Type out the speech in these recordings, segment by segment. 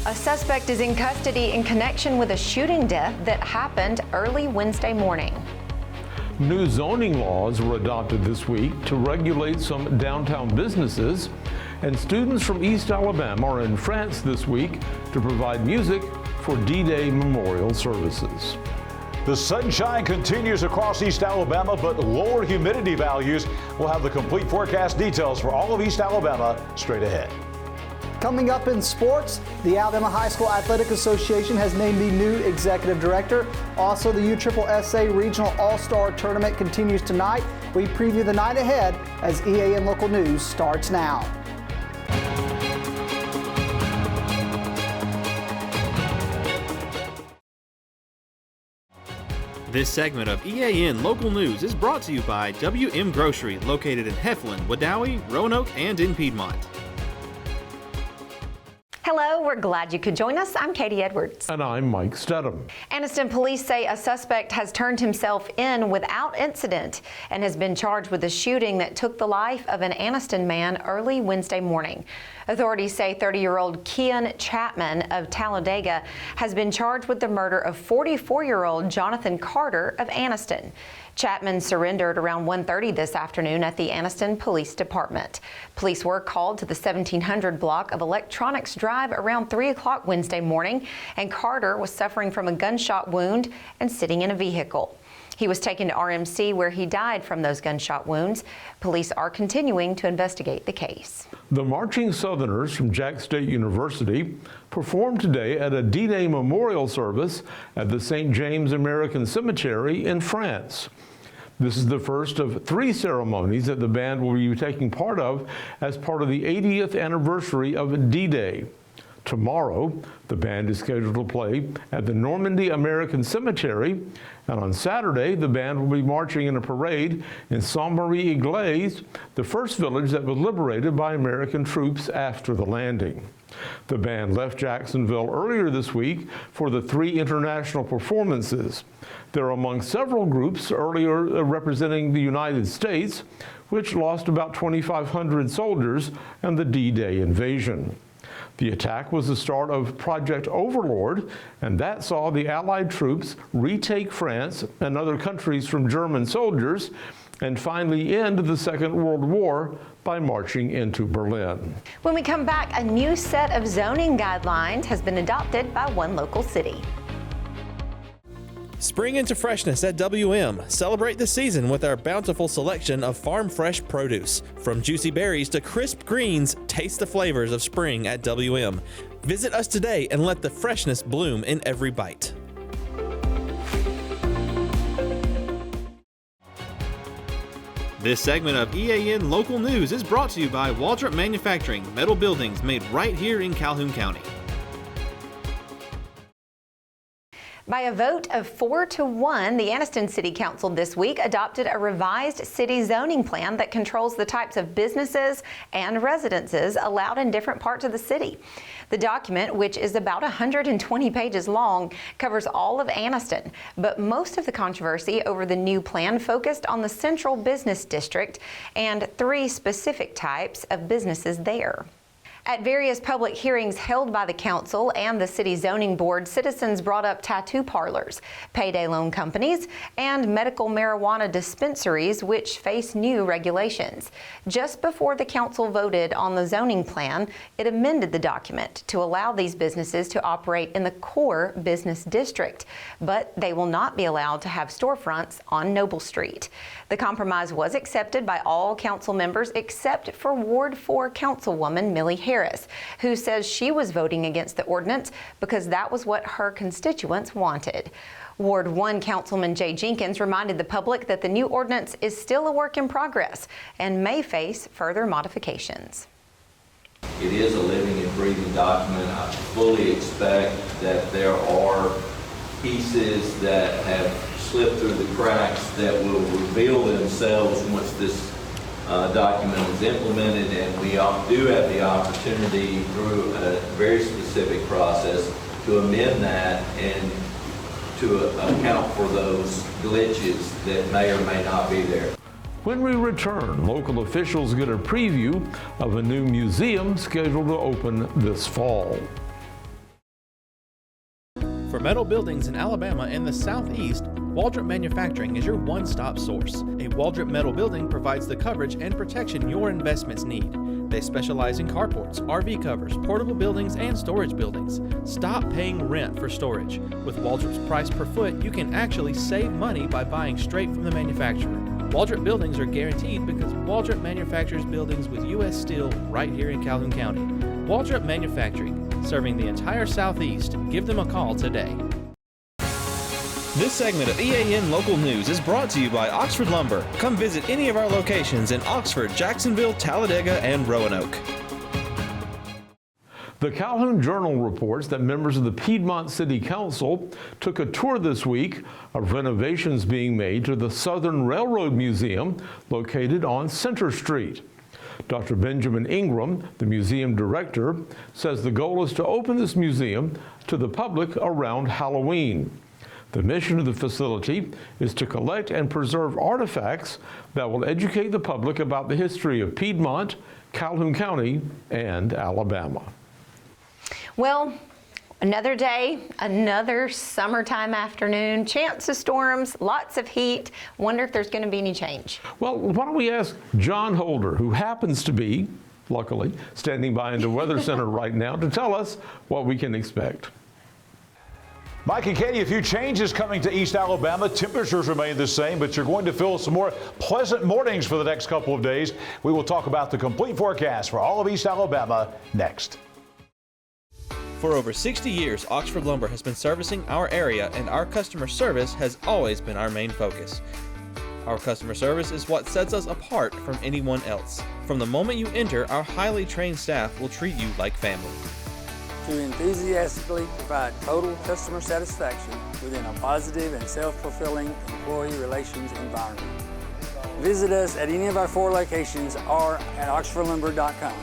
A suspect is in custody in connection with a shooting death that happened early Wednesday morning. New zoning laws were adopted this week to regulate some downtown businesses, and students from East Alabama are in France this week to provide music for D-Day memorial services. The sunshine continues across East Alabama, but lower humidity values. We'll have the complete forecast details for all of East Alabama straight ahead. Coming up in sports, the Alabama High School Athletic Association has named the new executive director. Also, the AHSAA Regional All-Star Tournament continues tonight. We preview the night ahead as EAN Local News starts now. This segment of EAN Local News is brought to you by WM Grocery, located in Heflin, Wadowee, Roanoke, and in Piedmont. Hello, we're glad you could join us. I'm Katie Edwards. And I'm Mike Stedham. Anniston police say a suspect has turned himself in without incident and has been charged with a shooting that took the life of an Anniston man early Wednesday morning. Authorities say 30-year-old Kian Chapman of Talladega has been charged with the murder of 44-year-old Jonathan Carter of Anniston. Chapman surrendered around 1:30 this afternoon at the Anniston Police Department. Police were called to the 1700 block of Electronics Drive around 3 o'clock Wednesday morning, and Carter was suffering from a gunshot wound and sitting in a vehicle. He was taken to RMC where he died from those gunshot wounds. Police are continuing to investigate the case. The Marching Southerners from Jack State University performed today at a D-Day memorial service at the St. James American Cemetery in France. This is the first of 3 ceremonies that the band will be taking part of as part of the 80th anniversary of D-Day. Tomorrow, the band is scheduled to play at the Normandy American Cemetery, and on Saturday, the band will be marching in a parade in Saint-Marie-Église, the first village that was liberated by American troops after the landing. The band left Jacksonville earlier this week for the 3 international performances. They're among several groups earlier representing the United States, which lost about 2,500 soldiers in the D-Day invasion. The attack was the start of Project Overlord, and that saw the Allied troops retake France and other countries from German soldiers and finally end the Second World War by marching into Berlin. When we come back, a new set of zoning guidelines has been adopted by one local city. Spring into freshness at WM. Celebrate the season with our bountiful selection of farm fresh produce. From juicy berries to crisp greens, taste the flavors of spring at WM. Visit us today and let the freshness bloom in every bite. This segment of EAN Local News is brought to you by Waldrop Manufacturing, metal buildings made right here in Calhoun County. By a vote of 4-1, the Anniston City Council this week adopted a revised city zoning plan that controls the types of businesses and residences allowed in different parts of the city. The document, which is about 120 pages long, covers all of Anniston, but most of the controversy over the new plan focused on the Central Business District and 3 specific types of businesses there. At various public hearings held by the council and the city zoning board, citizens brought up tattoo parlors, payday loan companies, and medical marijuana dispensaries, which face new regulations. Just before the council voted on the zoning plan, it amended the document to allow these businesses to operate in the core business district, but they will not be allowed to have storefronts on Noble Street. The compromise was accepted by all council members except for Ward 4 Councilwoman Millie Harris, who says she was voting against the ordinance because that was what her constituents wanted. Ward 1 Councilman Jay Jenkins reminded the public that the new ordinance is still a work in progress and may face further modifications. It is a living and breathing document. I fully expect that there are pieces that have slipped through the cracks that will reveal themselves once this document is implemented, and we do have the opportunity through a very specific process to amend that and to account for those glitches that may or may not be there. When we return, local officials get a preview of a new museum scheduled to open this fall. For metal buildings in Alabama and the Southeast, Waldrop Manufacturing is your one-stop source. A Waldrop metal building provides the coverage and protection your investments need. They specialize in carports, RV covers, portable buildings, and storage buildings. Stop paying rent for storage. With Waldrop's price per foot, you can actually save money by buying straight from the manufacturer. Waldrop buildings are guaranteed because Waldrop manufactures buildings with U.S. steel right here in Calhoun County. Waldrop Manufacturing, serving the entire Southeast. Give them a call today. This segment of EAN Local News is brought to you by Oxford Lumber. Come visit any of our locations in Oxford, Jacksonville, Talladega, and Roanoke. The Calhoun Journal reports that members of the Piedmont City Council took a tour this week of renovations being made to the Southern Railroad Museum located on Center Street. Dr. Benjamin Ingram, the museum director, says the goal is to open this museum to the public around Halloween. The mission of the facility is to collect and preserve artifacts that will educate the public about the history of Piedmont, Calhoun County, and Alabama. Well, another day, another summertime afternoon, chance of storms, lots of heat. Wonder if there's going to be any change. Well, why don't we ask Jon Holder, who happens to be, luckily, standing by in the Weather Center right now to tell us what we can expect. Mike and Katie, a few changes coming to East Alabama. Temperatures remain the same, but you're going to feel some more pleasant mornings for the next couple of days. We will talk about the complete forecast for all of East Alabama next. For over 60 years, Oxford Lumber has been servicing our area, and our customer service has always been our main focus. Our customer service is what sets us apart from anyone else. From the moment you enter, our highly trained staff will treat you like family. To enthusiastically provide total customer satisfaction within a positive and self-fulfilling employee relations environment. Visit us at any of our 4 locations or at oxfordlumber.com.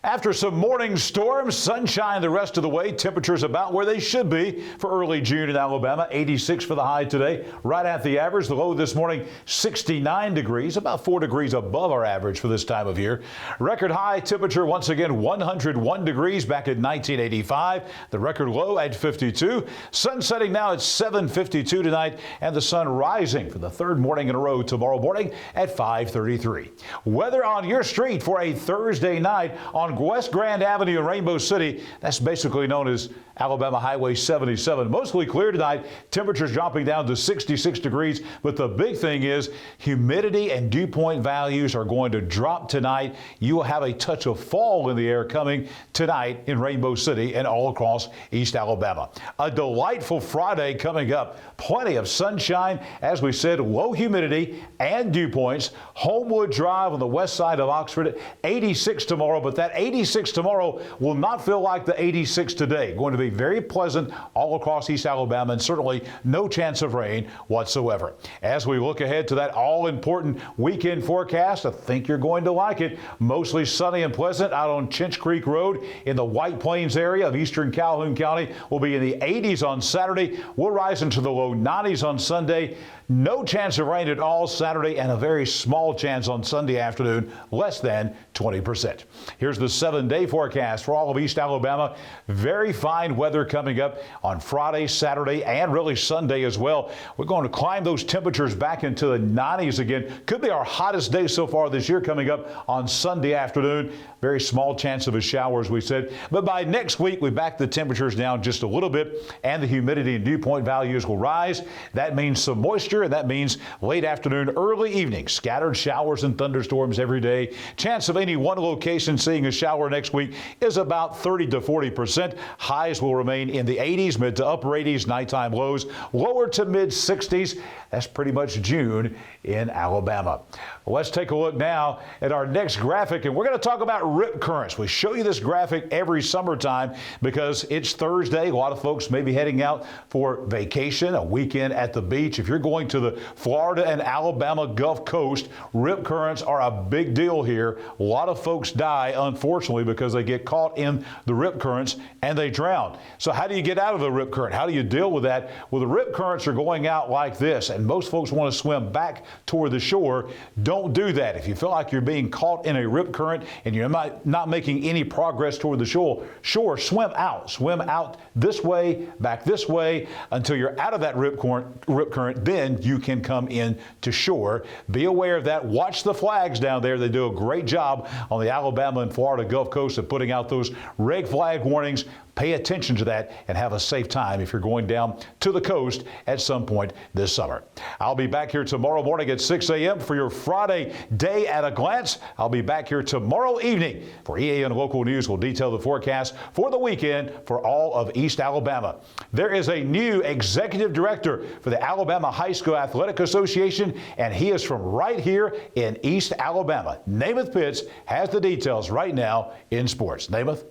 After some morning storms, sunshine the rest of the way, temperatures about where they should be for early June in Alabama. 86 for the high today, right at the average. The low this morning, 69 degrees, about 4 degrees above our average for this time of year. Record high temperature once again 101 degrees back in 1985. The record low at 52. Sun setting now at 7:52 tonight, and the sun rising for the 3rd morning in a row tomorrow morning at 5:33. Weather on your street for a Thursday night on West Grand Avenue in Rainbow City. That's basically known as Alabama Highway 77. Mostly clear tonight. Temperatures dropping down to 66 degrees. But the big thing is humidity and dew point values are going to drop tonight. You will have a touch of fall in the air coming tonight in Rainbow City and all across East Alabama. A delightful Friday coming up. Plenty of sunshine. As we said, low humidity and dew points. Homewood Drive on the west side of Oxford, 86 tomorrow. But that 86 tomorrow will not feel like the 86 today. Going to be very pleasant all across East Alabama, and certainly no chance of rain whatsoever. As we look ahead to that all-important weekend forecast, I think you're going to like it. Mostly sunny and pleasant out on Chinch Creek Road in the White Plains area of eastern Calhoun County. We'll be in the 80s on Saturday. We'll rise into the low 90s on Sunday. No chance of rain at all Saturday, and a very small chance on Sunday afternoon, less than 20%. Here's the 7-day forecast for all of East Alabama. Very fine weather coming up on Friday, Saturday, and really Sunday as well. We're going to climb those temperatures back into the 90s again. Could be our hottest day so far this year coming up on Sunday afternoon. Very small chance of a shower, as we said. But by next week, we back the temperatures down just a little bit, and the humidity and dew point values will rise. That means some moisture, and that means late afternoon, early evening, scattered showers and thunderstorms every day. Chance of any one location seeing a shower next week is about 30 to 40%. Highs will remain in the 80s, mid to upper 80s, nighttime lows, lower to mid 60s. That's pretty much June in Alabama. Let's take a look now at our next graphic, and we're going to talk about rip currents. We show you this graphic every summertime because it's Thursday. A lot of folks may be heading out for vacation, a weekend at the beach. If you're going to the Florida and Alabama Gulf Coast. Rip currents are a big deal here. A lot of folks die, unfortunately, because they get caught in the rip currents and they drown. So how do you get out of the rip current? How do you deal with that? Well, the rip currents are going out like this, and most folks want to swim back toward the shore. Don't do that. If you feel like you're being caught in a rip current and you're not making any progress toward the shore, swim out. Swim out this way, back this way, until you're out of that rip current. Then you can come in to shore. Be aware of that. Watch the flags down there. They do a great job on the Alabama and Florida Gulf Coast of putting out those red flag warnings. Pay attention to that and have a safe time if you're going down to the coast at some point this summer. I'll be back here tomorrow morning at 6 a.m. for your Friday Day at a Glance. I'll be back here tomorrow evening for EAN Local News. We'll detail the forecast for the weekend for all of East Alabama. There is a new executive director for the Alabama High School Athletic Association, and he is from right here in East Alabama. Namath Pitts has the details right now in sports. Namath?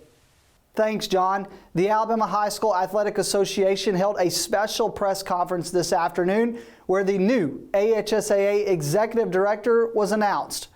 Thanks, John. The Alabama High School Athletic Association held a special press conference this afternoon where the new AHSAA Executive Director was announced.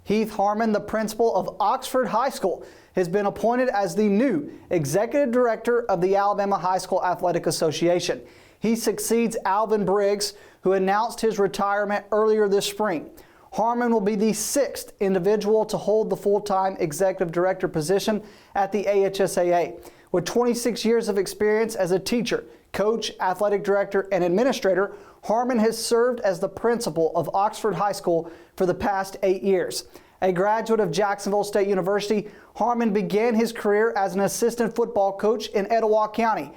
Heath Harmon, the principal of Oxford High School, has been appointed as the new Executive Director of the Alabama High School Athletic Association. He succeeds Alvin Briggs, who announced his retirement earlier this spring. Harmon will be the 6th individual to hold the full-time executive director position at the AHSAA. With 26 years of experience as a teacher, coach, athletic director, and administrator, Harmon has served as the principal of Oxford High School for the past 8 years. A graduate of Jacksonville State University, Harmon began his career as an assistant football coach in Etowah County.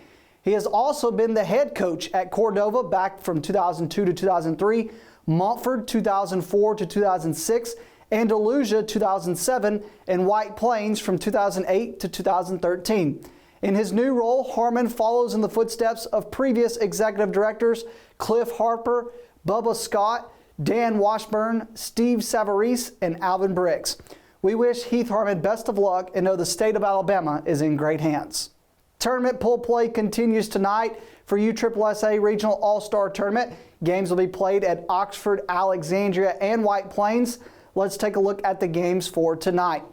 He has also been the head coach at Cordova back from 2002 to 2003, Montford 2004 to 2006, Andalusia 2007, and White Plains from 2008 to 2013. In his new role, Harmon follows in the footsteps of previous executive directors Cliff Harper, Bubba Scott, Dan Washburn, Steve Savarese, and Alvin Briggs. We wish Heath Harmon best of luck and know the state of Alabama is in great hands. Tournament pool play continues tonight for USSSA Regional All-Star Tournament. Games will be played at Oxford, Alexandria, and White Plains. Let's take a look at the games for tonight.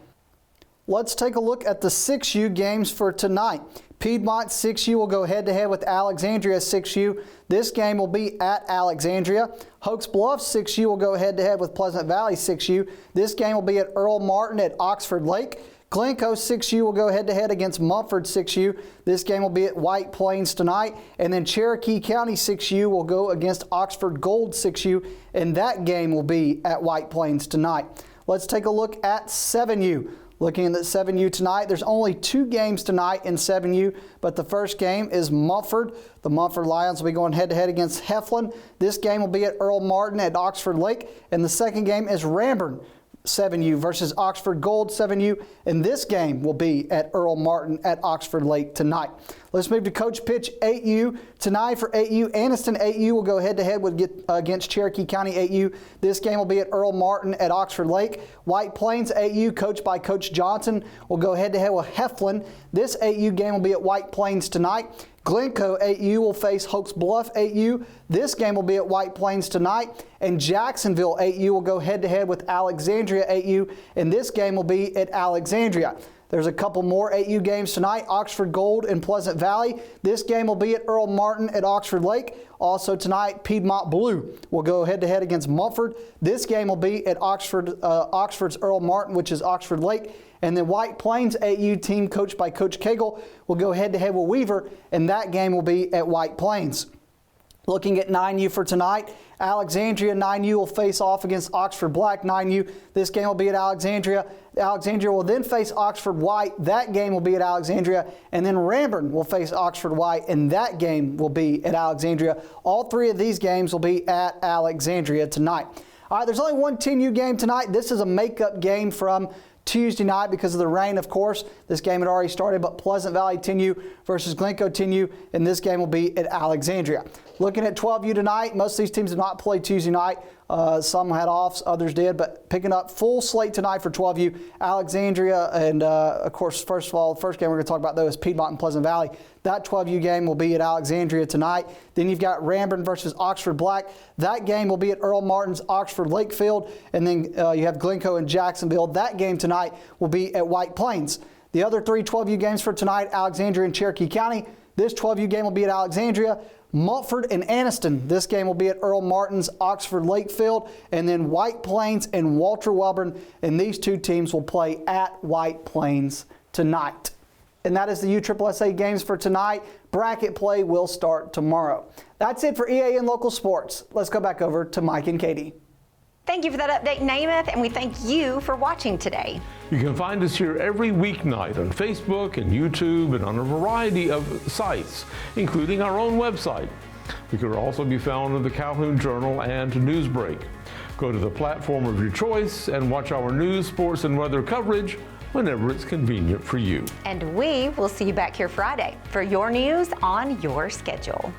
Let's take a look at the 6U games for tonight. Piedmont 6U will go head-to-head with Alexandria 6U. This game will be at Alexandria. Hoax Bluff 6U will go head-to-head with Pleasant Valley 6U. This game will be at Earl Martin at Oxford Lake. Glencoe 6U will go head-to-head against Mumford 6U. This game will be at White Plains tonight. And then Cherokee County 6U will go against Oxford Gold 6U, and that game will be at White Plains tonight. Let's take a look at 7U. Looking at 7U tonight, there's only 2 games tonight in 7U, but the first game is Mumford. The Mumford Lions will be going head-to-head against Heflin. This game will be at Earl Martin at Oxford Lake. And the second game is Ramburn 7U versus Oxford Gold 7U, and this game will be at Earl Martin at Oxford Lake tonight. Let's move to Coach Pitch 8U. Tonight for 8U, Anniston 8U will go head-to-head against Cherokee County 8U. This game will be at Earl Martin at Oxford Lake. White Plains 8U, coached by Coach Johnson, will go head-to-head with Heflin. This 8U game will be at White Plains tonight. Glencoe 8U will face Hoax Bluff 8U. This game will be at White Plains tonight. And Jacksonville 8U will go head-to-head with Alexandria 8U, and this game will be at Alexandria. There's a couple more 8U games tonight, Oxford Gold and Pleasant Valley. This game will be at Earl Martin at Oxford Lake. Also tonight, Piedmont Blue will go head-to-head against Mumford. This game will be at Oxford's Earl Martin, which is Oxford Lake. And the White Plains 8U team, coached by Coach Cagle, will go head-to-head with Weaver, and that game will be at White Plains. Looking at 9U for tonight, Alexandria 9U will face off against Oxford Black 9U. This game will be at Alexandria. Alexandria will then face Oxford White. That game will be at Alexandria. And then Ramburn will face Oxford White, and that game will be at Alexandria. All 3 of these games will be at Alexandria tonight. All right, there's only one 10U game tonight. This is a makeup game from Tuesday night because of the rain, of course. This game had already started, but Pleasant Valley 10U versus Glencoe 10U, and this game will be at Alexandria. Looking at 12U tonight, most of these teams have not played Tuesday night. Some had offs, others did, but picking up full slate tonight for 12U, Alexandria, and of course, first of all, the first game we're going to talk about though is Piedmont and Pleasant Valley. That 12U game will be at Alexandria tonight. Then you've got Ranburne versus Oxford Black. That game will be at Earl Martin's Oxford Lakefield. And then you have Glencoe and Jacksonville. That game tonight will be at White Plains. The other three 12U games for tonight, Alexandria and Cherokee County. This 12U game will be at Alexandria. Multford and Anniston. This game will be at Earl Martin's Oxford Lakefield. And then White Plains and Walter Wellborn. And these two teams will play at White Plains tonight. And that is the USSSA games for tonight. Bracket play will start tomorrow. That's it for EA and local sports. Let's go back over to Mike and Katie. Thank you for that update, Namath, and we thank you for watching today. You can find us here every weeknight on Facebook and YouTube and on a variety of sites, including our own website. We can also be found in the Calhoun Journal and Newsbreak. Go to the platform of your choice and watch our news, sports, and weather coverage whenever it's convenient for you. And we will see you back here Friday for your news on your schedule.